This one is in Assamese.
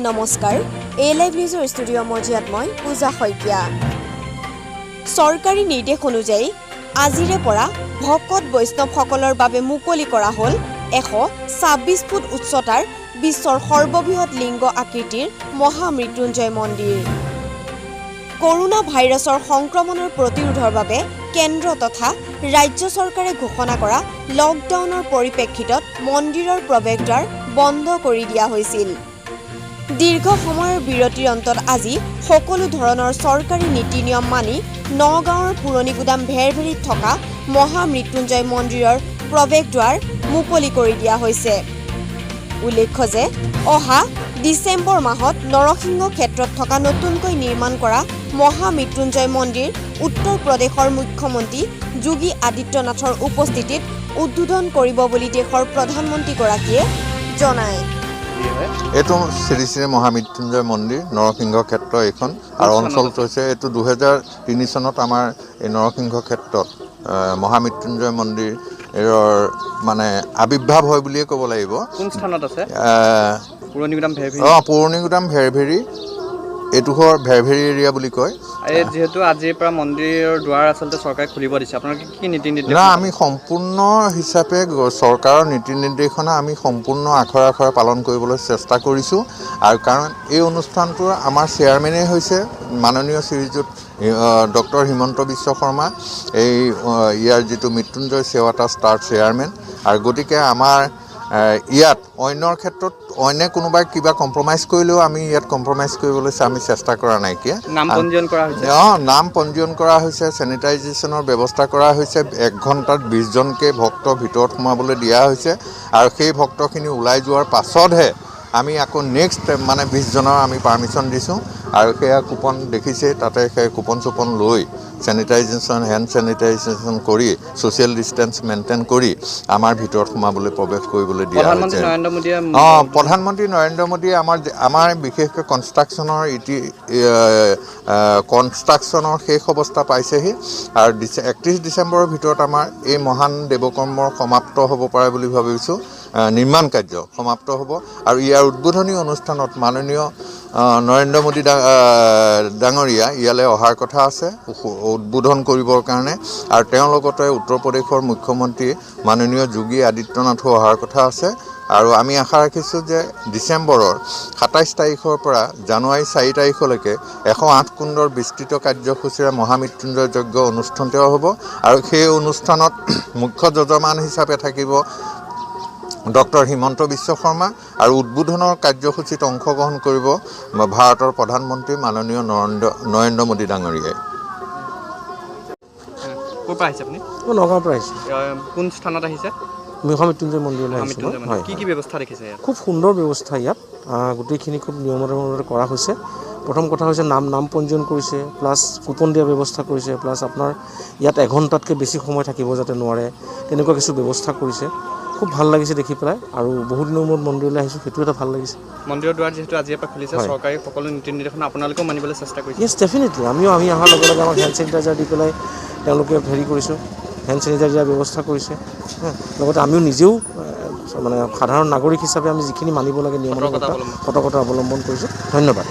নমস্কাৰ Alivenews ষ্টুডিঅ মজিয়াত মই পূজা শইকীয়া চৰকাৰী নিৰ্দেশ অনুযায়ী আজিৰে পৰা ভকত বৈষ্ণৱসকলৰ বাবে মুকলি কৰা হ'ল 126 ফুট উচ্চতাৰ বিশ্বৰ সৰ্ববৃহৎ লিংগ আকৃতিৰ মহামৃত্যুঞ্জয় মন্দিৰ কৰোনা ভাইৰাছৰ সংক্ৰমণৰ প্ৰতিৰোধৰ বাবে কেন্দ্ৰ তথা ৰাজ্য চৰকাৰে ঘোষণা কৰা লকডাউনৰ পৰিপ্ৰেক্ষিতত মন্দিৰৰ প্ৰৱেশদ্বাৰ বন্ধ কৰি দিয়া হৈছিল দীৰ্ঘ সময়ৰ বিৰতিৰ অন্তত আজি সকলো ধৰণৰ চৰকাৰী নীতি নিয়ম মানি নগাঁৱৰ পুৰণি গুদাম ভেৰভেৰিত থকা মহামৃত্যুঞ্জয় মন্দিৰৰ প্ৰৱেশদ্বাৰ মুকলি কৰি দিয়া হৈছে উল্লেখ্য যে অহা ডিসেম্বৰ মাহত নৰসিংহ ক্ষেত্ৰত থকা নতুনকৈ নিৰ্মাণ কৰা মহামৃত্যুঞ্জয় মন্দিৰ উত্তৰ প্ৰদেশৰ মুখ্যমন্ত্ৰী যোগী আদিত্যনাথৰ উপস্থিতিত উদ্বোধন কৰিব বুলি দেশৰ প্ৰধানমন্ত্ৰীগৰাকীয়ে জনায় এইটো শ্ৰী শ্ৰী মহামৃত্যুঞ্জয় মন্দিৰ নৰসিংহ ক্ষেত্ৰ এইখন আৰু অঞ্চলটো হৈছে এইটো 2003 চনত আমাৰ এই নৰসিংহ ক্ষেত্ৰত মহামৃত্যুঞ্জয় মন্দিৰৰ মানে আবিৰ্ভাৱ হয় বুলিয়ে ক'ব লাগিব কোন স্থানত আছে পুৰণি গুদাম ভেৰভেৰি এইটো ভেৰভেৰি এৰিয়া বুলি কয় এই যেহেতু আজিৰ পৰা মন্দিৰৰ দুৱাৰ আচলতে চৰকাৰে খুলিব দিছে আপোনালোকে কি নীতি নিৰ্দেশ না আমি সম্পূৰ্ণ হিচাপে চৰকাৰৰ নীতি নিৰ্দেশনা আমি সম্পূৰ্ণ আখৰে পালন কৰিবলৈ চেষ্টা কৰিছোঁ আৰু কাৰণ এই অনুষ্ঠানটোৰ আমাৰ চেয়াৰমেনেই হৈছে মাননীয় শ্ৰীযুত ডক্টৰ হিমন্ত বিশ্ব শৰ্মা এই ইয়াৰ যিটো মৃত্যুঞ্জয় সেৱা ট্ৰাষ্টৰ চেয়াৰমেন আৰু গতিকে আমাৰ ইয়াত অন্যৰ ক্ষেত্ৰত অন্য কোনোবাই কিবা কম্প্ৰমাইজ কৰিলেও আমি ইয়াত কম্প্ৰমাইজ কৰিবলৈ আমি চেষ্টা কৰা নাইকিয়া নাম পঞ্জীয়ন কৰা হৈছে নাম পঞ্জীয়ন কৰা হৈছে চেনিটাইজেশ্যনৰ ব্যৱস্থা কৰা হৈছে 1 ঘণ্টাত 20 জনকে ভক্ত ভিতৰত সোমাবলৈ দিয়া হৈছে আৰু সেই ভক্তখিনি ওলাই যোৱাৰ পাছতহে আমি আকৌ নেক্সট মানে 20 জনৰ আমি পাৰমিশ্যন দিছোঁ আৰু সেয়া কুপন দেখিছে তাতে সেই কুপন চুপন লৈ চেনিটাইজেশ্যন হেণ্ড চেনিটাইজেশ্যন কৰি ছ'চিয়েল ডিষ্টেঞ্চ মেইনটেইন কৰি আমাৰ ভিতৰত সোমাবলৈ প্ৰৱেশ কৰিবলৈ দিয়া হৈছে প্ৰধানমন্ত্ৰী নৰেন্দ্ৰ মোদীয়ে আমাৰ বিশেষকৈ কনষ্ট্ৰাকশ্যনৰ শেষ অৱস্থা পাইছেহি আৰু 31 ডিচেম্বৰৰ ভিতৰত আমাৰ এই মহান দেৱকৰ্মৰ সমাপ্ত হ'ব পাৰে বুলি ভাবিছোঁ নিৰ্মাণ কাৰ্য সমাপ্ত হ'ব আৰু ইয়াৰ উদ্বোধনী অনুষ্ঠানত মাননীয় নৰেন্দ্ৰ মোদী ডাঙৰীয়া ইয়ালৈ অহাৰ কথা আছে উদ্বোধন কৰিবৰ কাৰণে আৰু তেওঁৰ লগতে উত্তৰ প্ৰদেশৰ মুখ্যমন্ত্ৰী মাননীয় যোগী আদিত্যনাথো অহাৰ কথা আছে আৰু আমি আশা ৰাখিছোঁ যে ডিচেম্বৰৰ 27 তাৰিখৰ পৰা জানুৱাৰী 4 তাৰিখলৈকে 108 কুণ্ডৰ বিস্তৃত কাৰ্যসূচীৰে মহামৃত্যুঞ্জয় যজ্ঞ অনুষ্ঠিত হ'ব আৰু সেই অনুষ্ঠানত মুখ্য যজমান হিচাপে থাকিব ডক্টৰ হিমন্ত বিশ্ব শৰ্মা আৰু উদ্বোধনৰ কাৰ্যসূচীত অংশগ্ৰহণ কৰিব ভাৰতৰ প্ৰধানমন্ত্ৰী মাননীয় নৰেন্দ্ৰ মোদী ডাঙৰীয়াই ক'ৰ পৰা আহিছে আপুনি নগাঁৱৰ পৰা আহিছে কোন স্থানত আহিছে মহামৃত্যুঞ্জয় মন্দিৰলৈ আহিছোঁ কি ব্যৱস্থা দেখিছে খুব সুন্দৰ ব্যৱস্থা ইয়াত গোটেইখিনি খুব নিয়মৰে কৰা হৈছে প্ৰথম কথা হৈছে নাম পঞ্জীয়ন কৰিছে প্লাছ কুপন দিয়াৰ ব্যৱস্থা কৰিছে প্লাছ আপোনাৰ ইয়াত 1 ঘণ্টাতকৈ বেছি সময় থাকিব যাতে নোৱাৰে তেনেকুৱা কিছু ব্যৱস্থা কৰিছে খুব ভাল লাগিছে দেখি পেলাই আৰু বহু দিনৰ মূৰত মন্দিৰলৈ আহিছোঁ সেইটো এটা ভাল লাগিছে মন্দিৰৰ দুৱাৰ যিহেতু আজিৰ পৰা খুলিছে চৰকাৰী সকলো নীতি নিৰ্দেশনা আপোনালোকেও মানিবলৈ চেষ্টা কৰিছে য়েছ ডেফিনেটলি আমি অহাৰ লগে লগে আমাক হেণ্ড চেনিটাইজাৰ দি পেলাই তেওঁলোকে হেৰি কৰিছোঁ হেণ্ড চেনিটাইজাৰ ব্যৱস্থা কৰিছে লগতে আমিও নিজেও মানে সাধাৰণ নাগৰিক হিচাপে আমি যিখিনি মানিব লাগে নিয়ম সতৰ্কতা অৱলম্বন কৰিছোঁ ধন্যবাদ